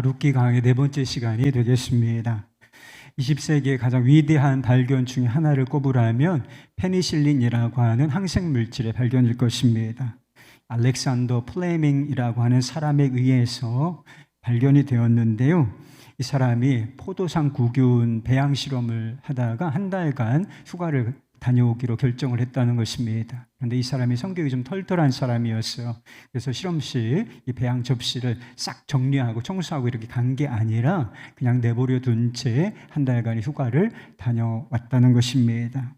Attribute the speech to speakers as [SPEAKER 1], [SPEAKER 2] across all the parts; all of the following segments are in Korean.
[SPEAKER 1] 룻기 강의 네 번째 시간이 되겠습니다. 20세기의 가장 위대한 발견 중에 하나를 꼽으라면 페니실린이라고 하는 항생 물질의 발견일 것입니다. 알렉산더 플레밍이라고 하는 사람에 의해서 발견이 되었는데요. 이 사람이 포도상 구균 배양 실험을 하다가 한 달간 휴가를 다녀오기로 결정을 했다는 것입니다. 그런데 이 사람이 성격이 좀 털털한 사람이었어요. 그래서 실험실 이 배양 접시를 싹 정리하고 청소하고 이렇게 간 게 아니라 그냥 내버려 둔 채 한 달간 휴가를 다녀왔다는 것입니다.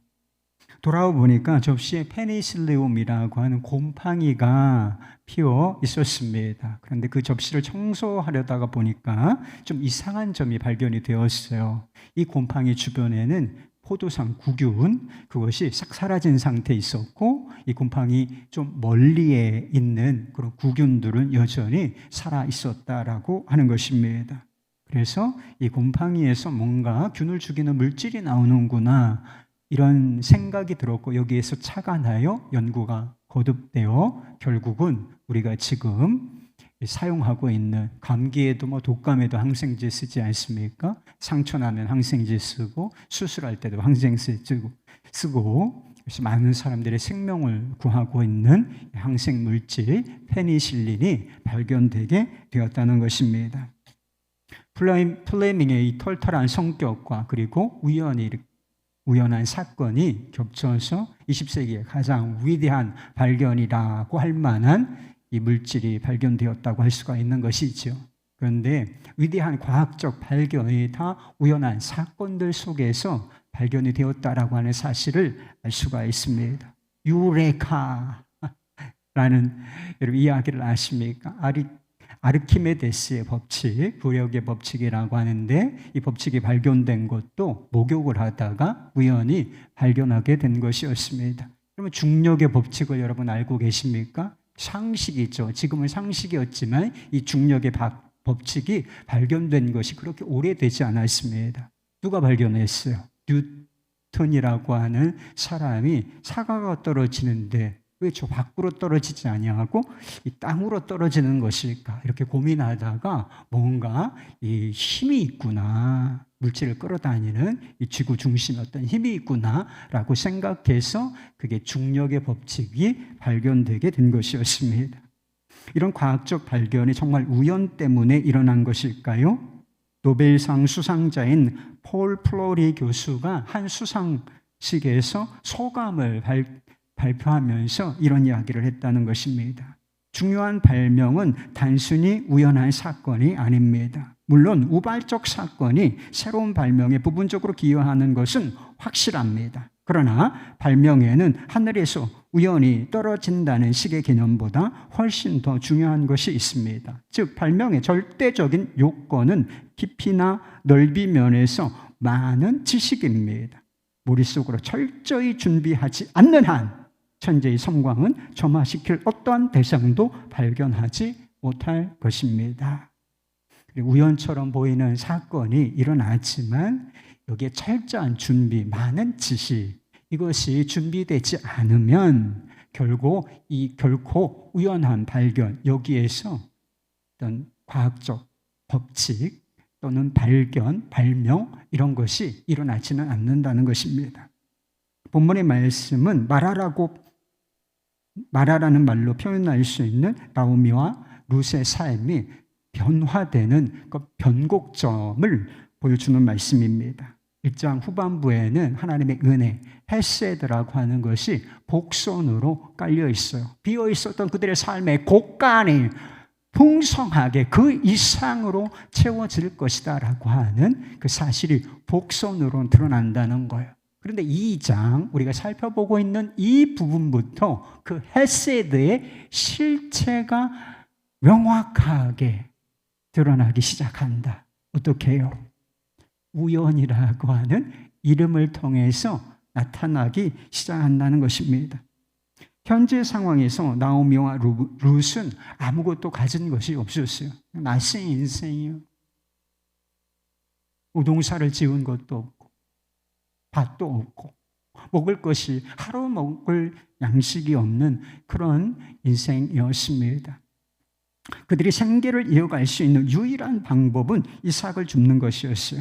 [SPEAKER 1] 돌아와 보니까 접시에 페니실리움이라고 하는 곰팡이가 피어 있었습니다. 그런데 그 접시를 청소하려다가 보니까 좀 이상한 점이 발견이 되었어요. 이 곰팡이 주변에는 포도상 구균, 그것이 싹 사라진 상태에 있었고, 이 곰팡이 좀 멀리에 있는 그런 구균들은 여전히 살아 있었다라고 하는 것입니다. 그래서 이 곰팡이에서 뭔가 균을 죽이는 물질이 나오는구나, 이런 생각이 들었고, 여기에서 차가 나요 연구가 거듭되어 결국은 우리가 지금 사용하고 있는, 감기에도 독감에도 항생제 쓰지 않습니까? 상처 나면 항생제 쓰고, 수술할 때도 항생제 쓰고, 그래서 많은 사람들의 생명을 구하고 있는 항생 물질 페니실린이 발견되게 되었다는 것입니다. 플레밍의 이 털털한 성격과 그리고 우연한 사건이 겹쳐서 20세기의 가장 위대한 발견이라고 할 만한 이 물질이 발견되었다고 할 수가 있는 것이죠. 그런데 위대한 과학적 발견이 다 우연한 사건들 속에서 발견이 되었다라고 하는 사실을 알 수가 있습니다. 유레카라는 여러분 이야기를 아십니까? 아르키메데스의 법칙, 부력의 법칙이라고 하는데, 이 법칙이 발견된 것도 목욕을 하다가 우연히 발견하게 된 것이었습니다. 그러면 중력의 법칙을 여러분 알고 계십니까? 상식이죠. 지금은 상식이었지만 이 중력의 법칙이 발견된 것이 그렇게 오래되지 않았습니다. 누가 발견했어요? 뉴턴이라고 하는 사람이 사과가 떨어지는데 왜 저 밖으로 떨어지지 아니하고 이 땅으로 떨어지는 것일까? 이렇게 고민하다가 뭔가 이 힘이 있구나, 물질을 끌어다니는 이 지구 중심에 어떤 힘이 있구나라고 생각해서 그게 중력의 법칙이 발견되게 된 것이었습니다. 이런 과학적 발견이 정말 우연 때문에 일어난 것일까요? 노벨상 수상자인 폴 플로리 교수가 한 수상식에서 소감을 발표하면서 이런 이야기를 했다는 것입니다. 중요한 발명은 단순히 우연한 사건이 아닙니다. 물론 우발적 사건이 새로운 발명에 부분적으로 기여하는 것은 확실합니다. 그러나 발명에는 하늘에서 우연히 떨어진다는 식의 개념보다 훨씬 더 중요한 것이 있습니다. 즉 발명의 절대적인 요건은 깊이나 넓이 면에서 많은 지식입니다. 머릿속으로 철저히 준비하지 않는 한 천재의 섬광은 점화시킬 어떠한 대상도 발견하지 못할 것입니다. 우연처럼 보이는 사건이 일어났지만 여기에 철저한 준비, 많은 지식, 이것이 준비되지 않으면 결코 우연한 발견, 여기에서 어떤 과학적 법칙 또는 발견, 발명 이런 것이 일어나지는 않는다는 것입니다. 본문의 말씀은 마라라는 말로 표현할 수 있는 나오미와 룻의 삶이 변화되는 그 변곡점을 보여주는 말씀입니다. 1장 후반부에는 하나님의 은혜, 헤세드라고 하는 것이 복선으로 깔려 있어요. 비어 있었던 그들의 삶의 곳간이 풍성하게 그 이상으로 채워질 것이다 라고 하는 그 사실이 복선으로 드러난다는 거예요. 그런데 2장 우리가 살펴보고 있는 이 부분부터 그 헤세드의 실체가 명확하게 드러나기 시작한다. 어떻게 해요? 우연이라고 하는 이름을 통해서 나타나기 시작한다는 것입니다. 현재 상황에서 나오미와 룻은 아무것도 가진 것이 없었어요. 낯선 인생이요. 우동사를 지은 것도 없고 밭도 없고 먹을 것이 하루 먹을 양식이 없는 그런 인생이었습니다. 그들이 생계를 이어갈 수 있는 유일한 방법은 이삭을 줍는 것이었어요.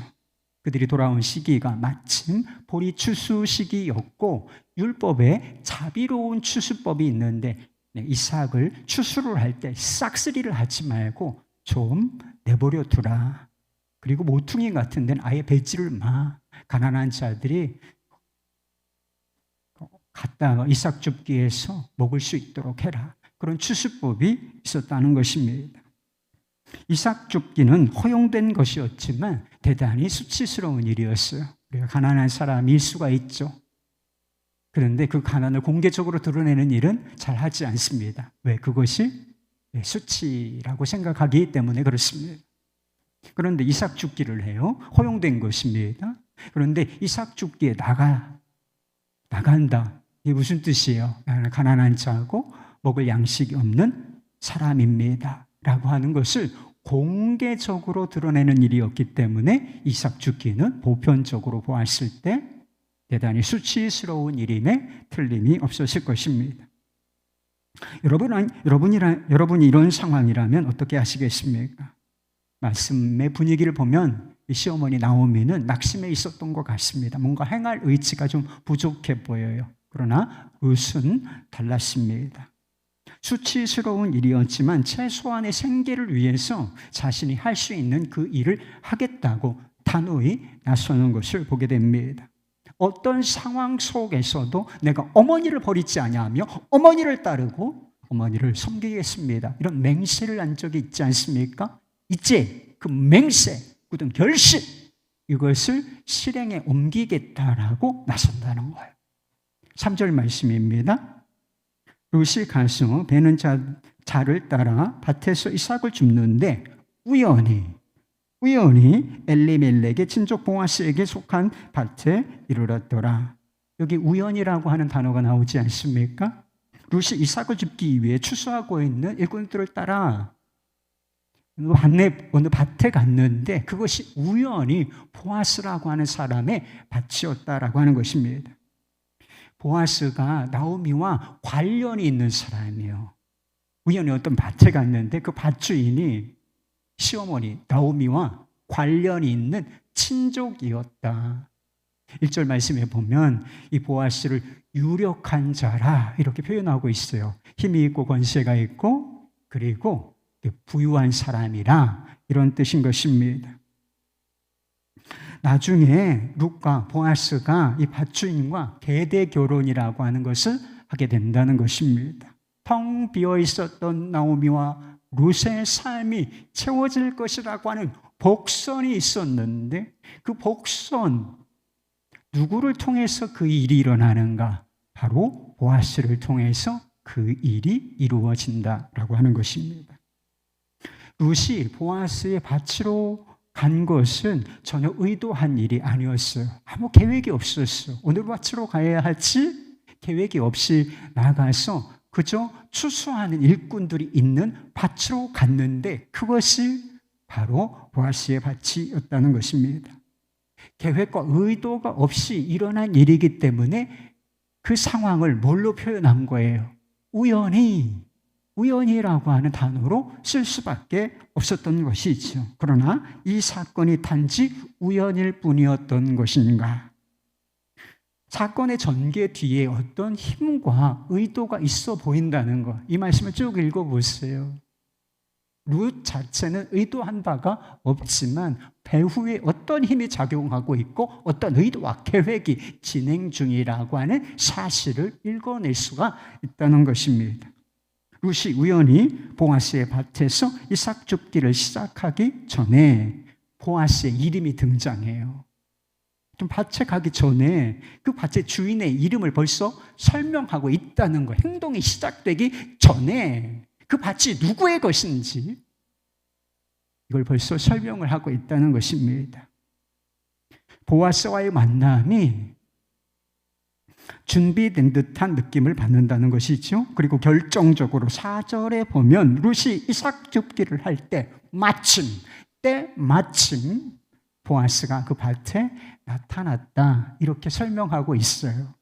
[SPEAKER 1] 그들이 돌아온 시기가 마침 보리 추수 시기였고 율법에 자비로운 추수법이 있는데 이삭을 추수를 할 때 싹쓸이를 하지 말고 좀 내버려 두라. 그리고 모퉁이 같은 데는 아예 배지를 마. 가난한 자들이 갖다가 이삭 줍기에서 먹을 수 있도록 해라. 그런 추수법이 있었다는 것입니다. 이삭 줍기는 허용된 것이었지만 대단히 수치스러운 일이었어요. 우리가 가난한 사람일 수가 있죠. 그런데 그 가난을 공개적으로 드러내는 일은 잘 하지 않습니다. 왜? 그것이 수치라고 생각하기 때문에 그렇습니다. 그런데 이삭 줍기를 해요. 허용된 것입니다. 그런데 이삭 줍기에 나간다. 이게 무슨 뜻이에요? 나는 가난한 자고 먹을 양식이 없는 사람입니다. 라고 하는 것을 공개적으로 드러내는 일이었기 때문에 이삭 줍기는 보편적으로 보았을 때 대단히 수치스러운 일임에 틀림이 없었을 것입니다. 여러분이 이런 상황이라면 어떻게 하시겠습니까? 말씀의 분위기를 보면 이 시어머니 나오미는 낙심해 있었던 것 같습니다. 뭔가 행할 의지가 좀 부족해 보여요. 그러나 룻은 달랐습니다. 수치스러운 일이었지만 최소한의 생계를 위해서 자신이 할 수 있는 그 일을 하겠다고 단호히 나서는 것을 보게 됩니다. 어떤 상황 속에서도 내가 어머니를 버리지 아니하며 어머니를 따르고 어머니를 섬기겠습니다. 이런 맹세를 한 적이 있지 않습니까? 이제 그 맹세, 굳은 결심, 이것을 실행에 옮기겠다라고 나선다는 거예요. 3절 말씀입니다. 룻이 가서 베는 자를 따라 밭에서 이삭을 줍는데 우연히 엘리멜렉의 친족 보아스에게 속한 밭에 이르렀더라. 여기 우연이라고 하는 단어가 나오지 않습니까? 룻이 이삭을 줍기 위해 추수하고 있는 일꾼들을 따라 어느 밭에 갔는데 그것이 우연히 보아스라고 하는 사람의 밭이었다라고 하는 것입니다. 보아스가 나오미와 관련이 있는 사람이에요. 우연히 어떤 밭에 갔는데 그 밭주인이 시어머니 나오미와 관련이 있는 친족이었다. 1절 말씀에 보면 이 보아스를 유력한 자라 이렇게 표현하고 있어요. 힘이 있고 권세가 있고 그리고 부유한 사람이라 이런 뜻인 것입니다. 나중에 룻과 보아스가 이 밭주인과 계대 결혼이라고 하는 것을 하게 된다는 것입니다. 텅 비어 있었던 나오미와 룻의 삶이 채워질 것이라고 하는 복선이 있었는데 그 복선, 누구를 통해서 그 일이 일어나는가? 바로 보아스를 통해서 그 일이 이루어진다라고 하는 것입니다. 룻이 보아스의 밭으로 간 것은 전혀 의도한 일이 아니었어요. 아무 계획이 없었어요. 오늘 밭으로 가야 할지 계획이 없이 나가서 그저 추수하는 일꾼들이 있는 밭으로 갔는데 그것이 바로 보아스의 밭이었다는 것입니다. 계획과 의도가 없이 일어난 일이기 때문에 그 상황을 뭘로 표현한 거예요? 우연이라고 하는 단어로 쓸 수밖에 없었던 것이죠. 그러나 이 사건이 단지 우연일 뿐이었던 것인가? 사건의 전개 뒤에 어떤 힘과 의도가 있어 보인다는 것. 이 말씀을 쭉 읽어보세요. 룻 자체는 의도한 바가 없지만 배후에 어떤 힘이 작용하고 있고 어떤 의도와 계획이 진행 중이라고 하는 사실을 읽어낼 수가 있다는 것입니다. 룻이 우연히 보아스의 밭에서 이삭 줍기를 시작하기 전에 보아스의 이름이 등장해요. 좀 밭에 가기 전에 그 밭의 주인의 이름을 벌써 설명하고 있다는 거. 행동이 시작되기 전에 그 밭이 누구의 것인지 이걸 벌써 설명을 하고 있다는 것입니다. 보아스와의 만남이 준비된 듯한 느낌을 받는다는 것이죠. 그리고 결정적으로 4절에 보면 룻이 이삭 줍기를 할 때 마침 보아스가 그 밭에 나타났다 이렇게 설명하고 있어요.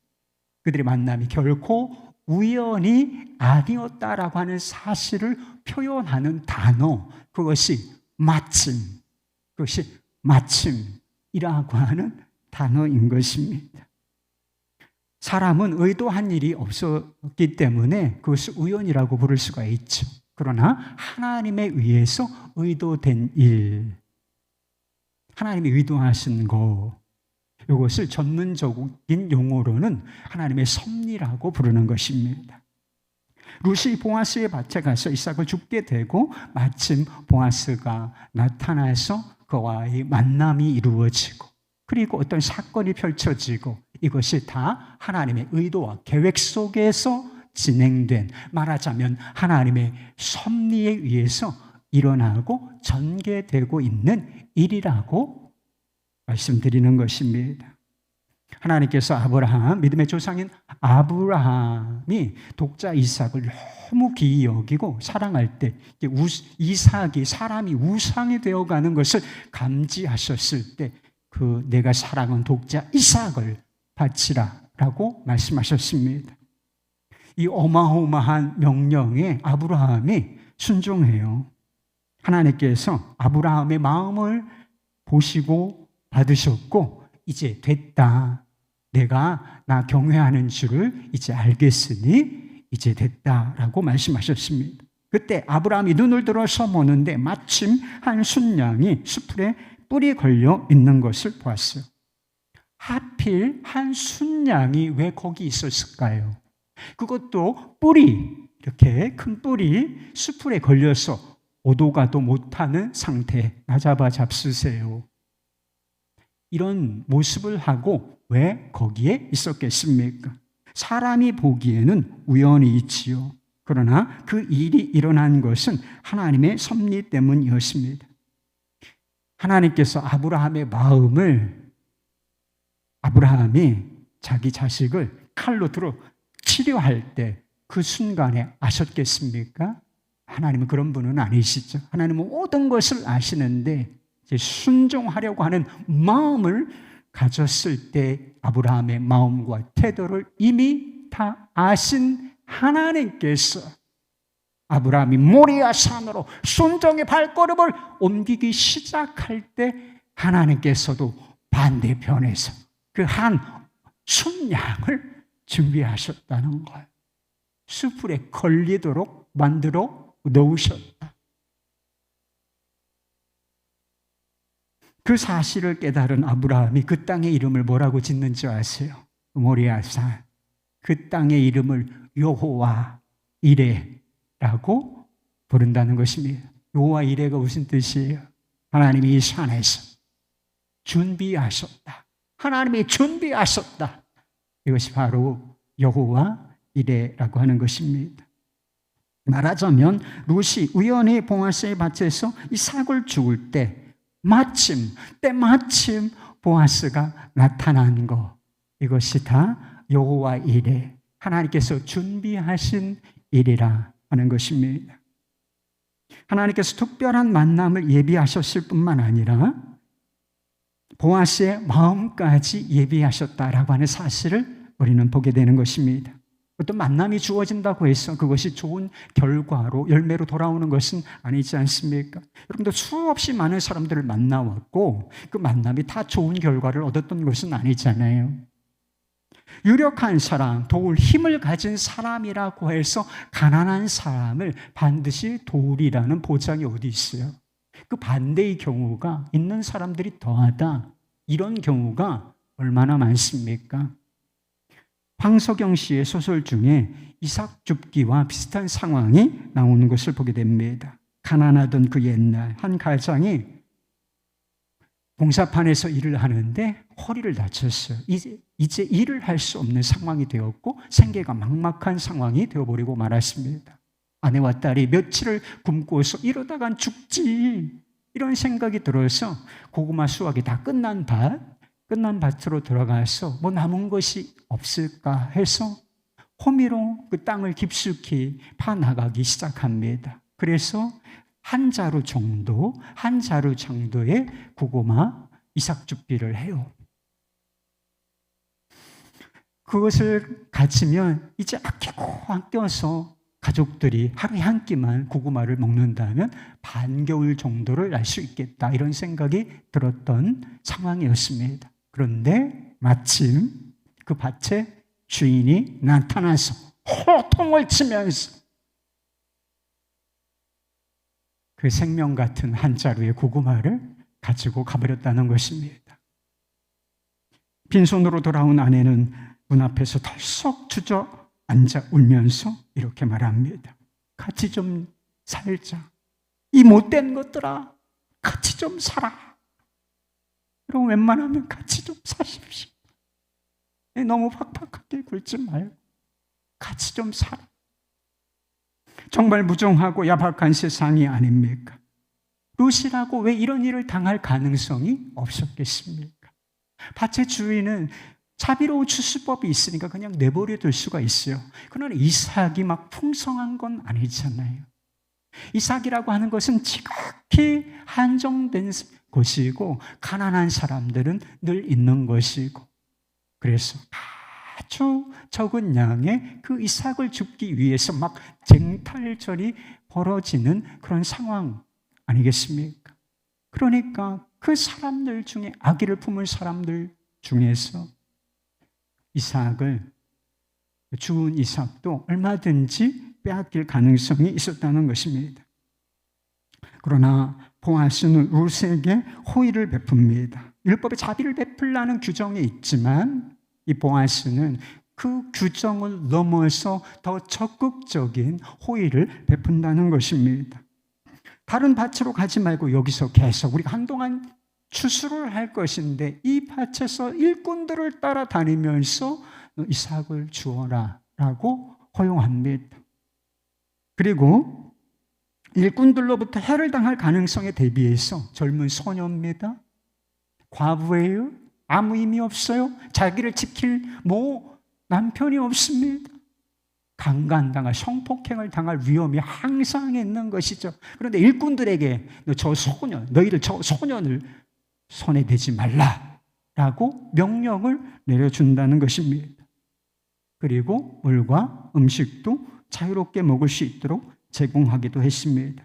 [SPEAKER 1] 그들의 만남이 결코 우연이 아니었다라고 하는 사실을 표현하는 단어, 그것이 마침, 그것이 마침이라고 하는 단어인 것입니다. 사람은 의도한 일이 없었기 때문에 그것을 우연이라고 부를 수가 있죠. 그러나 하나님에 의해서 의도된 일, 하나님이 의도하신 것, 이것을 전문적인 용어로는 하나님의 섭리라고 부르는 것입니다. 룻이 보아스의 밭에 가서 이삭을 줍게 되고 마침 보아스가 나타나서 그와의 만남이 이루어지고, 그리고 어떤 사건이 펼쳐지고, 이것이 다 하나님의 의도와 계획 속에서 진행된, 말하자면 하나님의 섭리에 의해서 일어나고 전개되고 있는 일이라고 말씀드리는 것입니다. 하나님께서 아브라함, 믿음의 조상인 아브라함이 독자 이삭을 너무 귀히 여기고 사랑할 때 이삭이 사람이 우상이 되어가는 것을 감지하셨을 때 그 내가 사랑한 독자 이삭을 바치라 라고 말씀하셨습니다. 이 어마어마한 명령에 아브라함이 순종해요. 하나님께서 아브라함의 마음을 보시고 받으셨고, 이제 됐다. 내가 나 경외하는 줄을 이제 알겠으니 이제 됐다라고 말씀하셨습니다. 그때 아브라함이 눈을 들어서 보는데 마침 한 순양이 수풀에 뿔이 걸려 있는 것을 보았어요. 하필 한 순양이 왜 거기 있었을까요? 그것도 뿔이, 이렇게 큰 뿔이 수풀에 걸려서 오도 가도 못하는 상태. 나 잡아 잡수세요. 이런 모습을 하고 왜 거기에 있었겠습니까? 사람이 보기에는 우연히 있지요. 그러나 그 일이 일어난 것은 하나님의 섭리 때문이었습니다. 하나님께서 아브라함의 마음을, 아브라함이 자기 자식을 칼로 들어 치료할 때 그 순간에 아셨겠습니까? 하나님은 그런 분은 아니시죠. 하나님은 모든 것을 아시는데 이제 순종하려고 하는 마음을 가졌을 때 아브라함의 마음과 태도를 이미 다 아신 하나님께서 아브라함이 모리아 산으로 순종의 발걸음을 옮기기 시작할 때 하나님께서도 반대편에서 그 한 순양을 준비하셨다는 거예요. 수풀에 걸리도록 만들어 놓으셨다. 그 사실을 깨달은 아브라함이 그 땅의 이름을 뭐라고 짓는지 아세요? 모리아산. 그 땅의 이름을 여호와 이레라고 부른다는 것입니다. 여호와 이레가 무슨 뜻이에요? 하나님이 이 산에서 준비하셨다. 하나님이 준비하셨다. 이것이 바로 여호와 이레라고 하는 것입니다. 말하자면 룻이 우연히 보아스의 밭에서 이삭을 죽을 때 때마침 보아스가 나타난 것, 이것이 다 여호와 이레, 하나님께서 준비하신 일이라 하는 것입니다. 하나님께서 특별한 만남을 예비하셨을 뿐만 아니라 보아스의 마음까지 예비하셨다라고 하는 사실을 우리는 보게 되는 것입니다. 어떤 만남이 주어진다고 해서 그것이 좋은 결과로, 열매로 돌아오는 것은 아니지 않습니까? 여러분들 수없이 많은 사람들을 만나왔고 그 만남이 다 좋은 결과를 얻었던 것은 아니잖아요. 유력한 사람, 도울 힘을 가진 사람이라고 해서 가난한 사람을 반드시 도우리라는 보장이 어디 있어요? 그 반대의 경우가 있는 사람들이 더하다. 이런 경우가 얼마나 많습니까? 황석영 씨의 소설 중에 이삭 줍기와 비슷한 상황이 나오는 것을 보게 됩니다. 가난하던 그 옛날 한 가장이 공사판에서 일을 하는데 허리를 다쳤어요. 이제 일을 할 수 없는 상황이 되었고 생계가 막막한 상황이 되어버리고 말았습니다. 아내와 딸이 며칠을 굶고서 이러다간 죽지, 이런 생각이 들어서 고구마 수확이 다 끝난 밭으로 들어가서 뭐 남은 것이 없을까 해서 호미로 그 땅을 깊숙이 파나가기 시작합니다. 그래서 한 자루 정도의 고구마 이삭 줍기를 해요. 그것을 가지면 이제 아껴서 가족들이 하루에 한 끼만 고구마를 먹는다면 반겨울 정도를 날 수 있겠다, 이런 생각이 들었던 상황이었습니다. 그런데 마침 그 밭에 주인이 나타나서 호통을 치면서 그 생명 같은 한 자루의 고구마를 가지고 가버렸다는 것입니다. 빈손으로 돌아온 아내는 문 앞에서 덜썩 주저앉아 울면서 이렇게 말합니다. 같이 좀 살자. 이 못된 것들아, 같이 좀 살아. 그럼 웬만하면 같이 좀 사십시오. 너무 팍팍하게 굴지 말고 같이 좀 살아. 정말 무정하고 야박한 세상이 아닙니까? 룻이라고 왜 이런 일을 당할 가능성이 없었겠습니까? 밭의 주인은 자비로운 추수법이 있으니까 그냥 내버려 둘 수가 있어요. 그러나 이삭이 막 풍성한 건 아니잖아요. 이삭이라고 하는 것은 지극히 한정된 것이고, 가난한 사람들은 늘 있는 것이고, 그래서 아주 적은 양의 그 이삭을 줍기 위해서 막 쟁탈전이 벌어지는 그런 상황 아니겠습니까? 그러니까 그 사람들 중에, 아기를 품은 사람들 중에서 이삭을, 죽은 이삭도 얼마든지 빼앗길 가능성이 있었다는 것입니다. 그러나 보아스는 룻에게 호의를 베풉니다. 율법에 자비를 베풀라는 규정이 있지만 이 보아스는 그 규정을 넘어서 더 적극적인 호의를 베푼다는 것입니다. 다른 밭으로 가지 말고 여기서 계속 우리가 한동안 추수를 할 것인데 이 밭에서 일꾼들을 따라다니면서 이삭을 주어라 라고 허용합니다. 그리고 일꾼들로부터 해를 당할 가능성에 대비해서 젊은 소녀입니다. 과부예요. 아무 의미 없어요. 자기를 지킬 남편이 없습니다. 강간당할, 성폭행을 당할 위험이 항상 있는 것이죠. 그런데 일꾼들에게 너희들 저 소년을 손에 대지 말라라고 명령을 내려준다는 것입니다. 그리고 물과 음식도 자유롭게 먹을 수 있도록 제공하기도 했습니다.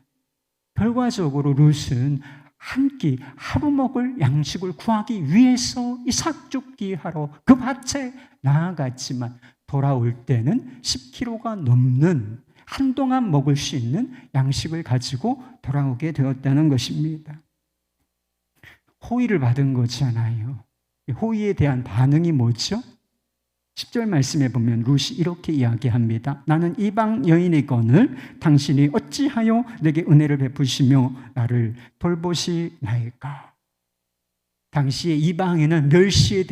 [SPEAKER 1] 결과적으로 룻은 한 끼 하루 먹을 양식을 구하기 위해서 이삭 줍기 하러 그 밭에 나아갔지만 돌아올 때는 10kg가 넘는 한동안 먹을 수 있는 양식을 가지고 돌아오게 되었다는 것입니다. 호의를 받은 거잖아요. 호의에 대한 반응이 뭐죠? 10절 말씀에 보면 룻이 이렇게 이야기합니다. 나는 이방 여인이거늘 당신이 어찌하여 내게 은혜를 베푸시며 나를 돌보시나이까. 당시에 이방에는 멸시의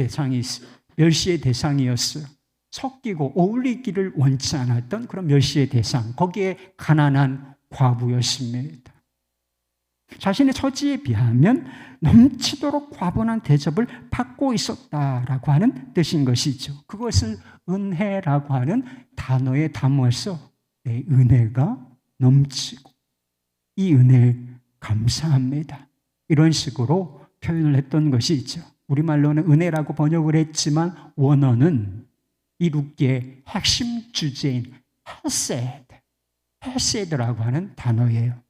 [SPEAKER 1] 대상이었어요. 섞이고 어울리기를 원치 않았던 그런 멸시의 대상, 거기에 가난한 과부였습니다. 자신의 처지에 비하면 넘치도록 과분한 대접을 받고 있었다라고 하는 뜻인 것이죠. 그것을 은혜라고 하는 단어에 담아서 내 은혜가 넘치고 이 은혜에 감사합니다, 이런 식으로 표현을 했던 것이죠. 우리말로는 은혜라고 번역을 했지만 원어는 이 룻기의 핵심 주제인 헤세드라고 하는 단어예요.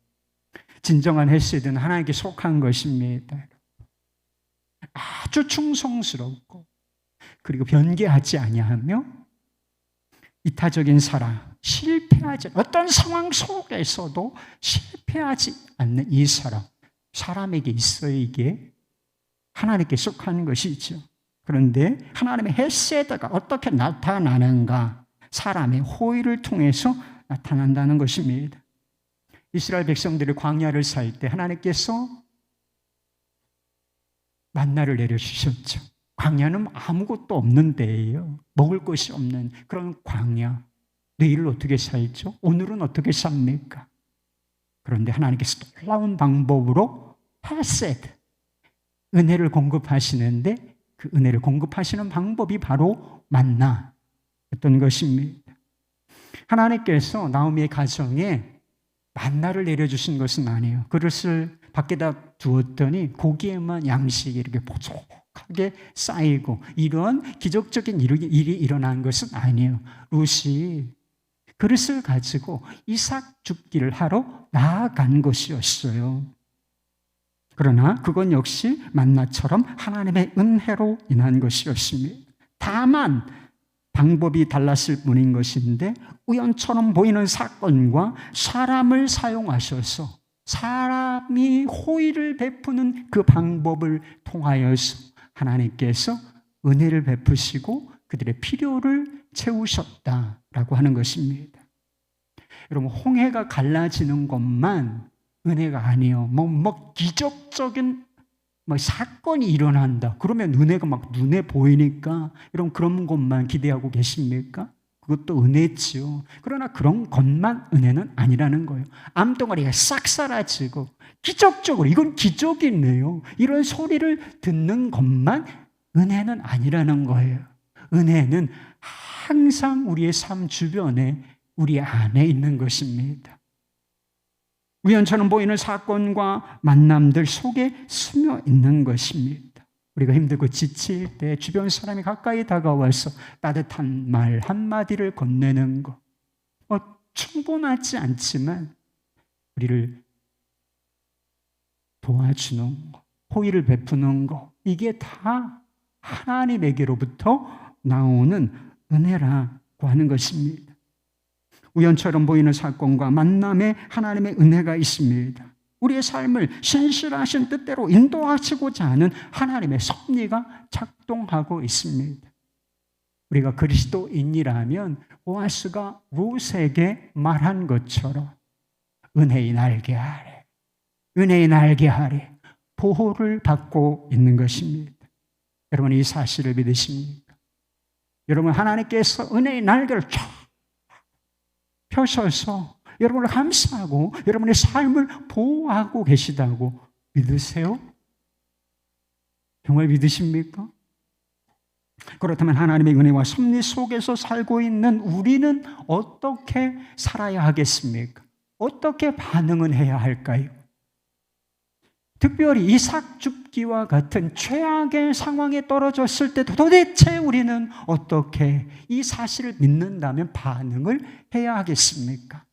[SPEAKER 1] 진정한 헤세드는 하나님께 속한 것입니다. 아주 충성스럽고 그리고 변개하지 아니하며 이타적인 사랑, 실패하지, 어떤 상황 속에서도 실패하지 않는 이 사람에게 있어야 이게 하나님께 속한 것이죠. 그런데 하나님의 헤세드가 어떻게 나타나는가? 사람의 호의를 통해서 나타난다는 것입니다. 이스라엘 백성들이 광야를 살 때 하나님께서 만나를 내려주셨죠. 광야는 아무것도 없는 데예요. 먹을 것이 없는 그런 광야. 내일을 어떻게 살죠? 오늘은 어떻게 삽니까? 그런데 하나님께서 놀라운 방법으로 헤세드, 은혜를 공급하시는데 그 은혜를 공급하시는 방법이 바로 만나였던 것입니다. 하나님께서 나오미의 가정에 만나를 내려주신 것은 아니에요. 그릇을 밖에다 두었더니 고기에만 양식이 이렇게 하게 쌓이고 이런 기적적인 일이 일어난 것은 아니에요. 룻이 그릇을 가지고 이삭 줍기를 하러 나아간 것이었어요. 그러나 그건 역시 만나처럼 하나님의 은혜로 인한 것이었습니다. 다만 방법이 달랐을 뿐인 것인데 우연처럼 보이는 사건과 사람을 사용하셔서 사람이 호의를 베푸는 그 방법을 통하여서 하나님께서 은혜를 베푸시고 그들의 필요를 채우셨다라고 하는 것입니다. 여러분, 홍해가 갈라지는 것만 은혜가 아니에요. 기적적인 사건이 일어난다. 그러면 은혜가 막 눈에 보이니까 여러분 그런 것만 기대하고 계십니까? 그것도 은혜지요. 그러나 그런 것만 은혜는 아니라는 거예요. 암덩어리가 싹 사라지고 기적적으로 이건 기적이네요. 이런 소리를 듣는 것만 은혜는 아니라는 거예요. 은혜는 항상 우리의 삶 주변에 우리 안에 있는 것입니다. 우연처럼 보이는 사건과 만남들 속에 스며 있는 것입니다. 우리가 힘들고 지칠 때 주변 사람이 가까이 다가와서 따뜻한 말 한마디를 건네는 것, 충분하지 않지만 우리를 도와주는 것, 호의를 베푸는 것, 이게 다 하나님에게로부터 나오는 은혜라고 하는 것입니다. 우연처럼 보이는 사건과 만남에 하나님의 은혜가 있습니다. 우리의 삶을 신실하신 뜻대로 인도하시고자 하는 하나님의 섭리가 작동하고 있습니다. 우리가 그리스도인이라면 보아스가 룻에게 말한 것처럼 은혜의 날개 아래, 은혜의 날개 아래 보호를 받고 있는 것입니다. 여러분, 이 사실을 믿으십니까? 여러분, 하나님께서 은혜의 날개를 쫙 펴셔서 여러분을 감싸고 여러분의 삶을 보호하고 계시다고 믿으세요? 정말 믿으십니까? 그렇다면 하나님의 은혜와 섭리 속에서 살고 있는 우리는 어떻게 살아야 하겠습니까? 어떻게 반응은 해야 할까요? 특별히 이삭 줍기와 같은 최악의 상황에 떨어졌을 때도 도대체 우리는 어떻게 이 사실을 믿는다면 반응을 해야 하겠습니까?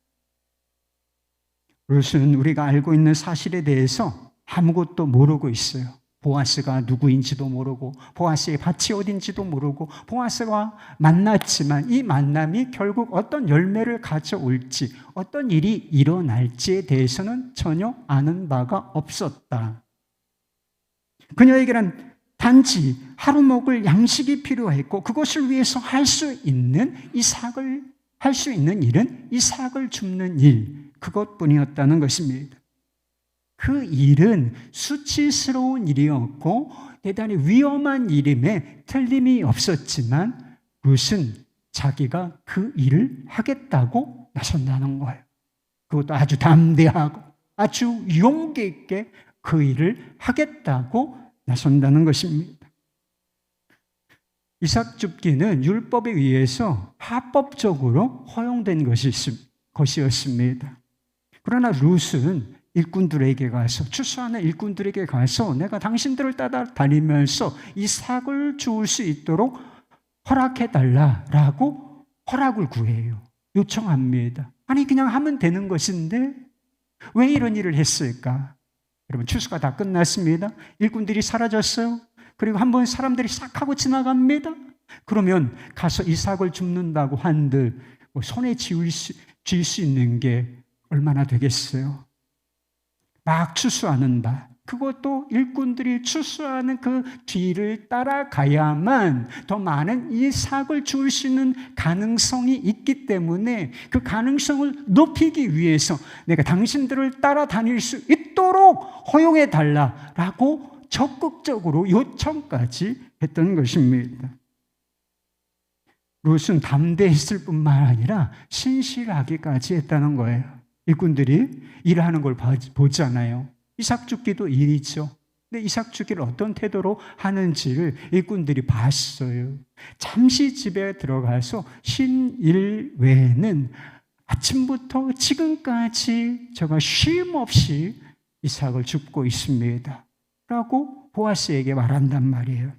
[SPEAKER 1] 룻은 우리가 알고 있는 사실에 대해서 아무것도 모르고 있어요. 보아스가 누구인지도 모르고 보아스의 밭이 어딘지도 모르고 보아스와 만났지만 이 만남이 결국 어떤 열매를 가져올지 어떤 일이 일어날지에 대해서는 전혀 아는 바가 없었다. 그녀에게는 단지 하루 먹을 양식이 필요했고 그것을 위해서 할 수 있는 일은 이삭을 줍는 일, 그것뿐이었다는 것입니다. 그 일은 수치스러운 일이었고 대단히 위험한 일임에 틀림이 없었지만 룻은 자기가 그 일을 하겠다고 나선다는 거예요. 그것도 아주 담대하고 아주 용기 있게 그 일을 하겠다고 나선다는 것입니다. 이삭 줍기는 율법에 의해서 합법적으로 허용된 것이었습니다. 그러나 룻은 일꾼들에게 가서 추수하는 일꾼들에게 가서 내가 당신들을 따라다니면서 이삭을 주울 수 있도록 허락해달라라고 허락을 구해요. 요청합니다. 아니 그냥 하면 되는 것인데 왜 이런 일을 했을까? 여러분, 추수가 다 끝났습니다. 일꾼들이 사라졌어요. 그리고 한번 사람들이 싹 하고 지나갑니다. 그러면 가서 이삭을 줍는다고 한들 손에 쥐을 수 있는 게 얼마나 되겠어요? 막 추수하는 바, 그것도 일꾼들이 추수하는 그 뒤를 따라가야만 더 많은 이삭을 줄 수 있는 가능성이 있기 때문에 그 가능성을 높이기 위해서 내가 당신들을 따라다닐 수 있도록 허용해 달라라고 적극적으로 요청까지 했던 것입니다. 룻은 담대했을 뿐만 아니라 신실하기까지 했다는 거예요. 일꾼들이 일하는 걸 보잖아요. 이삭 줍기도 일이죠. 근데 이삭 줍기를 어떤 태도로 하는지를 일꾼들이 봤어요. 잠시 집에 들어가서 쉰 일 외에는 아침부터 지금까지 저가 쉼 없이 이삭을 줍고 있습니다. 라고 보아스에게 말한단 말이에요.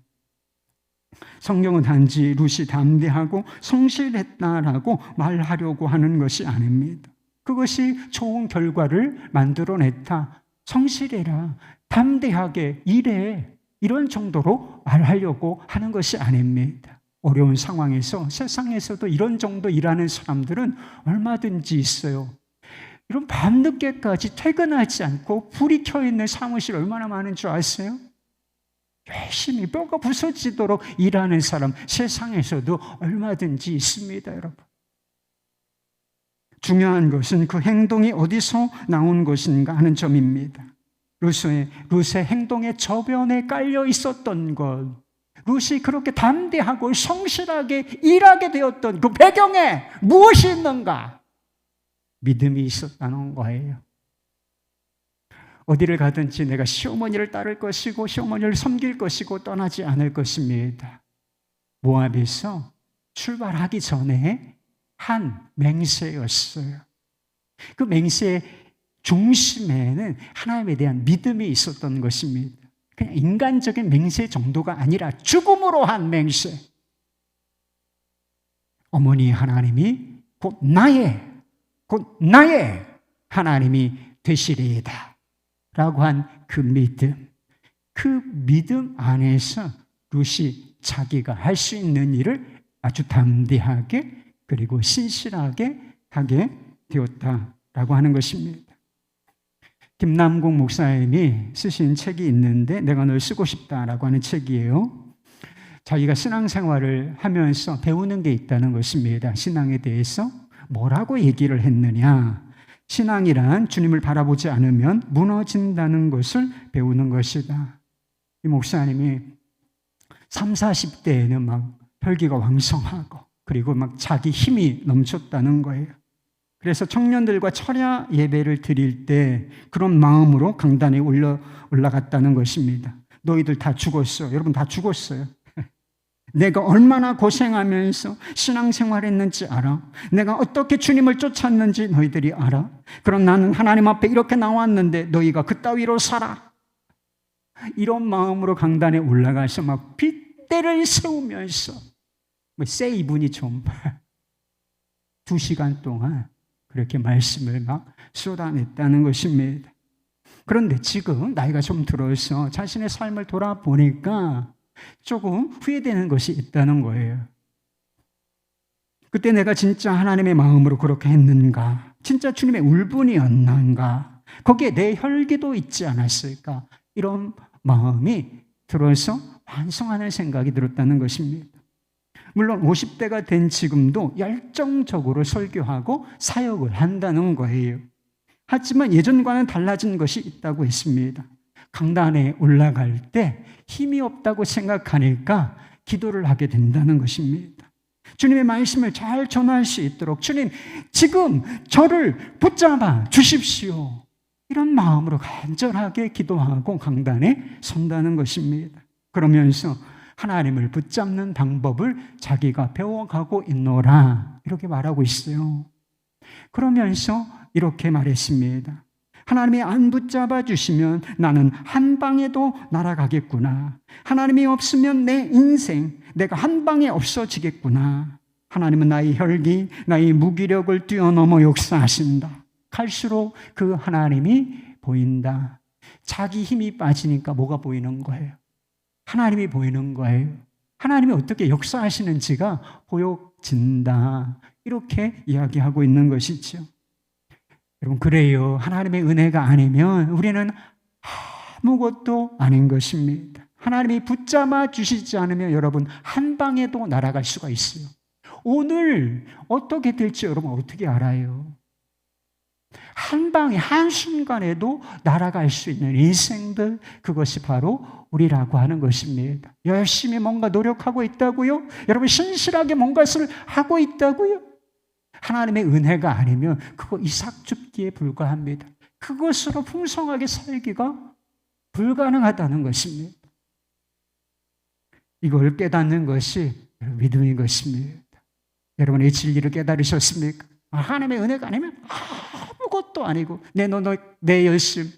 [SPEAKER 1] 성경은 단지 룻이 담대하고 성실했다라고 말하려고 하는 것이 아닙니다. 그것이 좋은 결과를 만들어냈다, 성실해라, 담대하게 일해, 이런 정도로 말하려고 하는 것이 아닙니다. 어려운 상황에서 세상에서도 이런 정도 일하는 사람들은 얼마든지 있어요. 이런 밤늦게까지 퇴근하지 않고 불이 켜있는 사무실 얼마나 많은 줄 아세요? 열심히 뼈가 부서지도록 일하는 사람 세상에서도 얼마든지 있습니다, 여러분. 중요한 것은 그 행동이 어디서 나온 것인가 하는 점입니다. 룻의 행동의 저변에 깔려 있었던 것, 룻이 그렇게 담대하고 성실하게 일하게 되었던 그 배경에 무엇이 있는가? 믿음이 있었다는 거예요. 어디를 가든지 내가 시어머니를 따를 것이고 시어머니를 섬길 것이고 떠나지 않을 것입니다. 모압에서 출발하기 전에 한 맹세였어요. 그 맹세의 중심에는 하나님에 대한 믿음이 있었던 것입니다. 그냥 인간적인 맹세 정도가 아니라 죽음으로 한 맹세. 어머니 하나님이 곧 나의 하나님이 되시리이다 라고 한 그 믿음 안에서 룻이 자기가 할 수 있는 일을 아주 담대하게 그리고 신실하게 하게 되었다라고 하는 것입니다. 김남국 목사님이 쓰신 책이 있는데 내가 널 쓰고 싶다라고 하는 책이에요. 자기가 신앙생활을 하면서 배우는 게 있다는 것입니다. 신앙에 대해서 뭐라고 얘기를 했느냐? 신앙이란 주님을 바라보지 않으면 무너진다는 것을 배우는 것이다. 이 목사님이 30, 40대에는 막 혈기가 왕성하고 그리고 막 자기 힘이 넘쳤다는 거예요. 그래서 청년들과 철야 예배를 드릴 때 그런 마음으로 강단에 올라갔다는 것입니다. 너희들 다 죽었어. 여러분 다 죽었어요. 내가 얼마나 고생하면서 신앙생활했는지 알아? 내가 어떻게 주님을 쫓았는지 너희들이 알아? 그럼 나는 하나님 앞에 이렇게 나왔는데 너희가 그따위로 살아. 이런 마음으로 강단에 올라가서 막 빗대를 세우면서 쎄 이분이 좀 2시간 동안 그렇게 말씀을 막 쏟아냈다는 것입니다. 그런데 지금 나이가 좀 들어서 자신의 삶을 돌아보니까 조금 후회되는 것이 있다는 거예요. 그때 내가 진짜 하나님의 마음으로 그렇게 했는가? 진짜 주님의 울분이었는가? 거기에 내 혈기도 있지 않았을까? 이런 마음이 들어서 반성하는 생각이 들었다는 것입니다. 물론 50대가 된 지금도 열정적으로 설교하고 사역을 한다는 거예요. 하지만 예전과는 달라진 것이 있다고 했습니다. 강단에 올라갈 때 힘이 없다고 생각하니까 기도를 하게 된다는 것입니다. 주님의 말씀을 잘 전할 수 있도록 주님 지금 저를 붙잡아 주십시오. 이런 마음으로 간절하게 기도하고 강단에 선다는 것입니다. 그러면서 하나님을 붙잡는 방법을 자기가 배워가고 있노라 이렇게 말하고 있어요. 그러면서 이렇게 말했습니다. 하나님이 안 붙잡아 주시면 나는 한 방에도 날아가겠구나. 하나님이 없으면 내 인생, 내가 한 방에 없어지겠구나. 하나님은 나의 혈기, 나의 무기력을 뛰어넘어 역사하신다. 갈수록 그 하나님이 보인다. 자기 힘이 빠지니까 뭐가 보이는 거예요? 하나님이 보이는 거예요. 하나님이 어떻게 역사하시는지가 보여진다. 이렇게 이야기하고 있는 것이죠. 여러분 그래요. 하나님의 은혜가 아니면 우리는 아무것도 아닌 것입니다. 하나님이 붙잡아 주시지 않으면 여러분 한 방에도 날아갈 수가 있어요. 오늘 어떻게 될지 여러분 어떻게 알아요? 한 방에 한순간에도 날아갈 수 있는 인생들, 그것이 바로 우리라고 하는 것입니다. 열심히 뭔가 노력하고 있다고요? 여러분 신실하게 뭔가를 하고 있다고요? 하나님의 은혜가 아니면 그거 이삭줍기에 불과합니다. 그것으로 풍성하게 살기가 불가능하다는 것입니다. 이걸 깨닫는 것이 믿음인 것입니다. 여러분의 진리를 깨달으셨습니까? 하나님의 은혜가 아니면 아무것도 아니고 내 노력, 내 열심,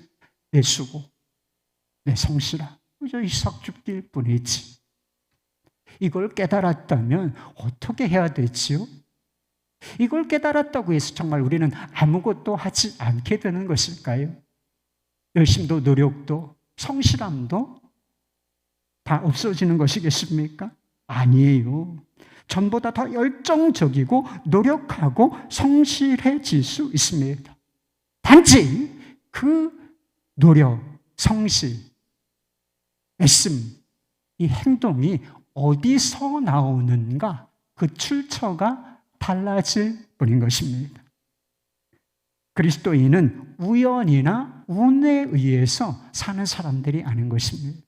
[SPEAKER 1] 내 수고 내 성실함, 그저 이삭 줍기일 뿐이지. 이걸 깨달았다면 어떻게 해야 되지요? 이걸 깨달았다고 해서 정말 우리는 아무것도 하지 않게 되는 것일까요? 열심도 노력도 성실함도 다 없어지는 것이겠습니까? 아니에요. 전보다 더 열정적이고 노력하고 성실해질 수 있습니다. 단지 그 노력, 성실, 애씀, 이 행동이 어디서 나오는가, 그 출처가 달라질 뿐인 것입니다. 그리스도인은 우연이나 운에 의해서 사는 사람들이 아닌 것입니다.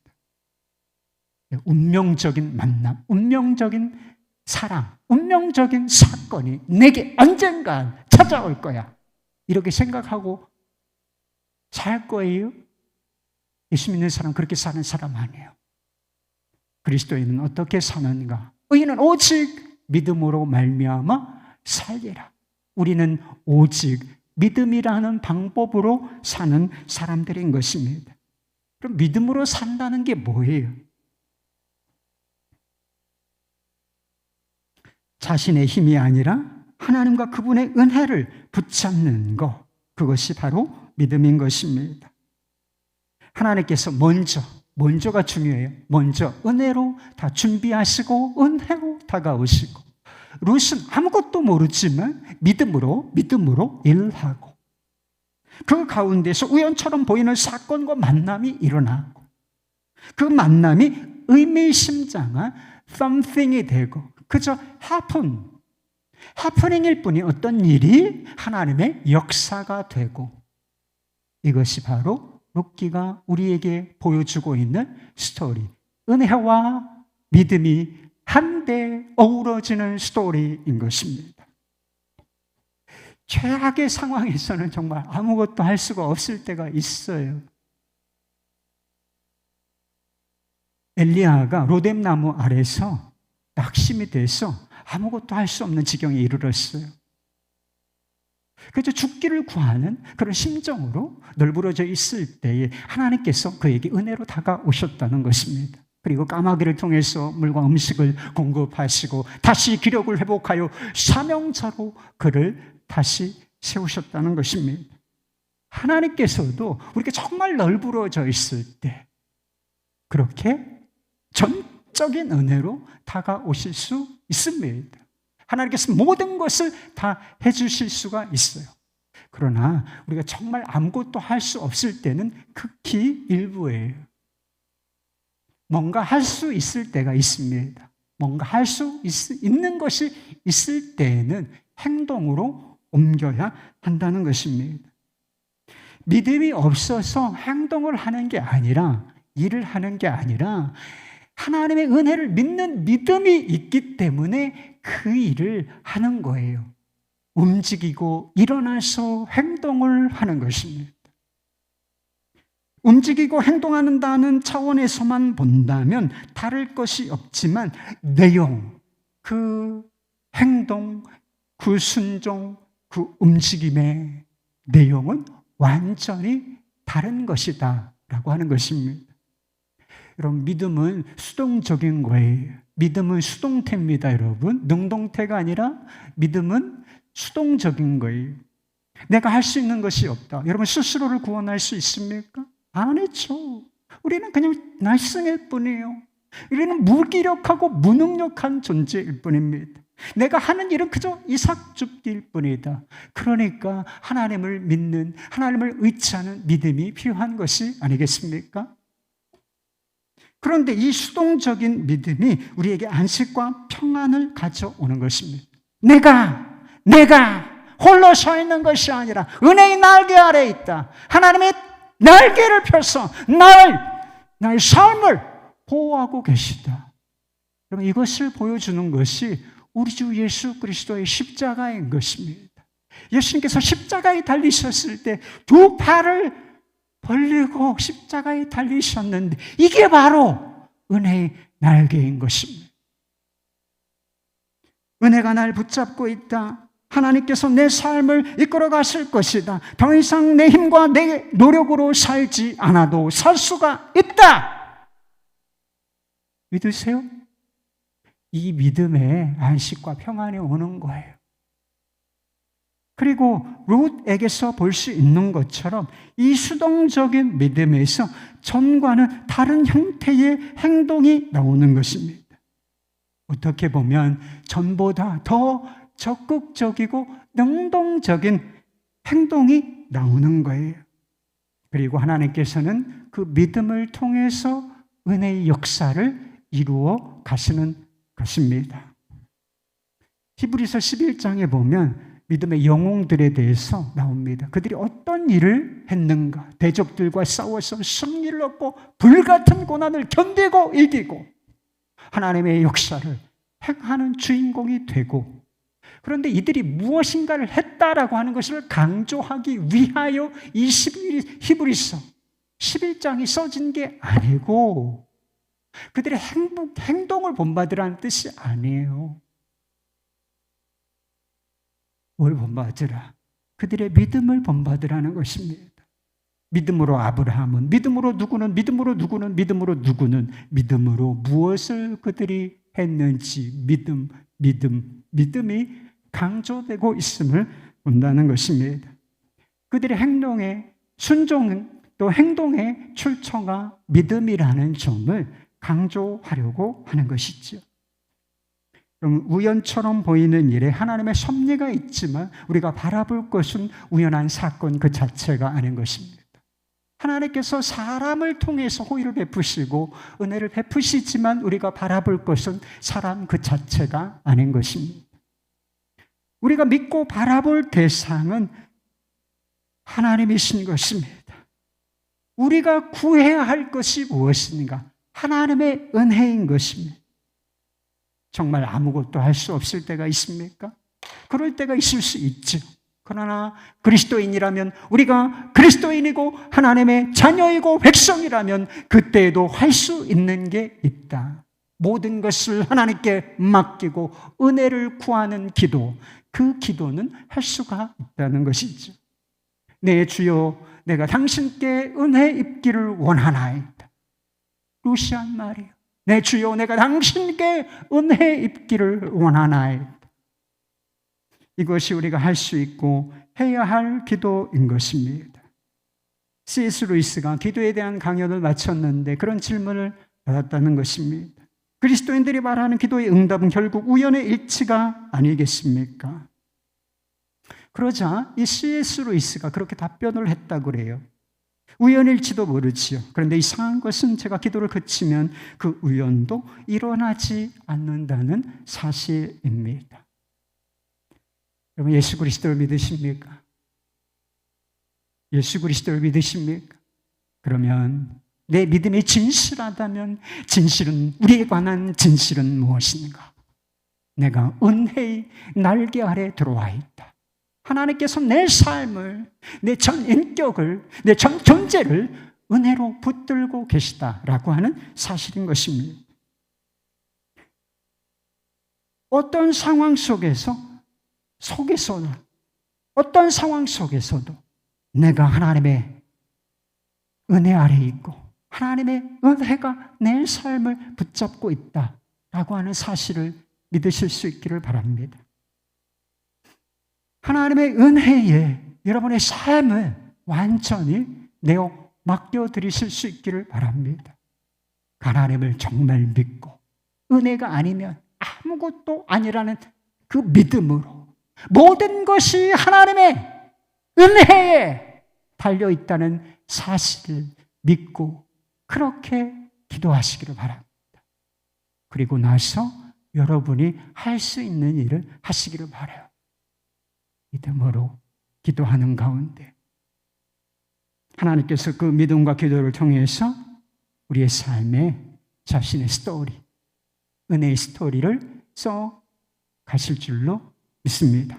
[SPEAKER 1] 운명적인 만남, 운명적인 사랑, 운명적인 사건이 내게 언젠간 찾아올 거야, 이렇게 생각하고 살 거예요? 예수 믿는 사람 그렇게 사는 사람 아니에요. 그리스도인은 어떻게 사는가? 의인은 오직 믿음으로 말미암아 살리라. 우리는 오직 믿음이라는 방법으로 사는 사람들인 것입니다. 그럼 믿음으로 산다는 게 뭐예요? 자신의 힘이 아니라 하나님과 그분의 은혜를 붙잡는 것, 그것이 바로 믿음인 것입니다. 하나님께서 먼저가 중요해요. 먼저 은혜로 다 준비하시고 은혜로 다가오시고, 룻은 아무것도 모르지만 믿음으로 일하고, 그 가운데서 우연처럼 보이는 사건과 만남이 일어나고, 그 만남이 의미심장한 something이 되고, 그저 happening일 뿐이 어떤 일이 하나님의 역사가 되고, 이것이 바로 룻기가 우리에게 보여주고 있는 스토리, 은혜와 믿음이 한데 어우러지는 스토리인 것입니다. 최악의 상황에서는 정말 아무것도 할 수가 없을 때가 있어요. 엘리야가 로뎀나무 아래서 낙심이 돼서 아무것도 할 수 없는 지경에 이르렀어요. 그래서 죽기를 구하는 그런 심정으로 널브러져 있을 때에 하나님께서 그에게 은혜로 다가오셨다는 것입니다. 그리고 까마귀를 통해서 물과 음식을 공급하시고 다시 기력을 회복하여 사명자로 그를 다시 세우셨다는 것입니다. 하나님께서도 우리가 정말 널브러져 있을 때 그렇게 전적인 은혜로 다가오실 수 있습니다. 하나님께서 모든 것을 다 해주실 수가 있어요. 그러나 우리가 정말 아무것도 할 수 없을 때는 극히 일부예요. 뭔가 할 수 있을 때가 있습니다. 뭔가 할 수 있는 것이 있을 때에는 행동으로 옮겨야 한다는 것입니다. 믿음이 없어서 행동을 하는 게 아니라, 일을 하는 게 아니라, 하나님의 은혜를 믿는 믿음이 있기 때문에 그 일을 하는 거예요. 움직이고 일어나서 행동을 하는 것입니다. 움직이고 행동한다는 차원에서만 본다면 다를 것이 없지만 내용, 그 행동, 그 순종, 그 움직임의 내용은 완전히 다른 것이다 라고 하는 것입니다. 여러분, 믿음은 수동적인 거예요. 믿음은 수동태입니다, 여러분. 능동태가 아니라 믿음은 수동적인 거예요. 내가 할 수 있는 것이 없다. 여러분, 스스로를 구원할 수 있습니까? 안 했죠. 우리는 그냥 날쌘일 뿐이에요. 우리는 무기력하고 무능력한 존재일 뿐입니다. 내가 하는 일은 그저 이삭줍기일 뿐이다. 그러니까 하나님을 믿는, 하나님을 의지하는 믿음이 필요한 것이 아니겠습니까? 그런데 이 수동적인 믿음이 우리에게 안식과 평안을 가져오는 것입니다. 내가 홀로 서 있는 것이 아니라 은혜의 날개 아래에 있다. 하나님의 날개를 펴서 나의 삶을 보호하고 계시다. 여러분, 이것을 보여주는 것이 우리 주 예수 그리스도의 십자가인 것입니다. 예수님께서 십자가에 달리셨을 때 두 팔을 벌리고 십자가에 달리셨는데 이게 바로 은혜의 날개인 것입니다. 은혜가 날 붙잡고 있다. 하나님께서 내 삶을 이끌어 가실 것이다. 더 이상 내 힘과 내 노력으로 살지 않아도 살 수가 있다. 믿으세요? 이 믿음에 안식과 평안이 오는 거예요. 그리고 룻에게서 볼 수 있는 것처럼 이 수동적인 믿음에서 전과는 다른 형태의 행동이 나오는 것입니다. 어떻게 보면 전보다 더 적극적이고 능동적인 행동이 나오는 거예요. 그리고 하나님께서는 그 믿음을 통해서 은혜의 역사를 이루어 가시는 것입니다. 히브리서 11장에 보면 믿음의 영웅들에 대해서 나옵니다. 그들이 어떤 일을 했는가? 대적들과 싸워서 승리를 얻고 불같은 고난을 견디고 이기고 하나님의 역사를 행하는 주인공이 되고, 그런데 이들이 무엇인가를 했다라고 하는 것을 강조하기 위하여 이 히브리서 11장이 써진 게 아니고 그들의 행동을 본받으라는 뜻이 아니에요. 뭘 본받으라? 그들의 믿음을 본받으라는 것입니다. 믿음으로 아브라함은, 믿음으로 누구는, 믿음으로 무엇을 그들이 했는지 믿음이 강조되고 있음을 본다는 것입니다. 그들의 행동의 순종 또 행동의 출처가 믿음이라는 점을 강조하려고 하는 것이죠. 그럼 우연처럼 보이는 일에 하나님의 섭리가 있지만 우리가 바라볼 것은 우연한 사건 그 자체가 아닌 것입니다. 하나님께서 사람을 통해서 호의를 베푸시고 은혜를 베푸시지만 우리가 바라볼 것은 사람 그 자체가 아닌 것입니다. 우리가 믿고 바라볼 대상은 하나님이신 것입니다. 우리가 구해야 할 것이 무엇인가? 하나님의 은혜인 것입니다. 정말 아무것도 할 수 없을 때가 있습니까? 그럴 때가 있을 수 있죠. 그러나 그리스도인이라면, 우리가 그리스도인이고 하나님의 자녀이고 백성이라면 그때에도 할 수 있는 게 있다. 모든 것을 하나님께 맡기고 은혜를 구하는 기도, 그 기도는 할 수가 있다는 것이죠. 내 주여, 내가 당신께 은혜 입기를 원하나이다. 루시안 말이요. 내 주여, 내가 당신께 은혜 입기를 원하나이다. 이것이 우리가 할 수 있고 해야 할 기도인 것입니다. C.S. 루이스가 기도에 대한 강연을 마쳤는데 그런 질문을 받았다는 것입니다. 그리스도인들이 말하는 기도의 응답은 결국 우연의 일치가 아니겠습니까? 그러자 이 C.S. 루이스가 그렇게 답변을 했다고 그래요. 우연일지도 모르지요. 그런데 이상한 것은 제가 기도를 그치면 그 우연도 일어나지 않는다는 사실입니다. 여러분, 예수 그리스도를 믿으십니까? 예수 그리스도를 믿으십니까? 그러면 내 믿음이 진실하다면 우리에 관한 진실은 무엇인가? 내가 은혜의 날개 아래 들어와 있다. 하나님께서 내 삶을, 내 전 인격을, 내 전 존재를 은혜로 붙들고 계시다라고 하는 사실인 것입니다. 어떤 상황 속에서는 어떤 상황 속에서도 내가 하나님의 은혜 아래 있고 하나님의 은혜가 내 삶을 붙잡고 있다라고 하는 사실을 믿으실 수 있기를 바랍니다. 하나님의 은혜에 여러분의 삶을 완전히 내어 맡겨드리실 수 있기를 바랍니다. 하나님을 정말 믿고 은혜가 아니면 아무것도 아니라는 그 믿음으로 모든 것이 하나님의 은혜에 달려있다는 사실을 믿고 그렇게 기도하시기를 바랍니다. 그리고 나서 여러분이 할 수 있는 일을 하시기를 바라요. 믿음으로 기도하는 가운데 하나님께서 그 믿음과 기도를 통해서 우리의 삶에 자신의 스토리, 은혜의 스토리를 써 가실 줄로 믿습니다.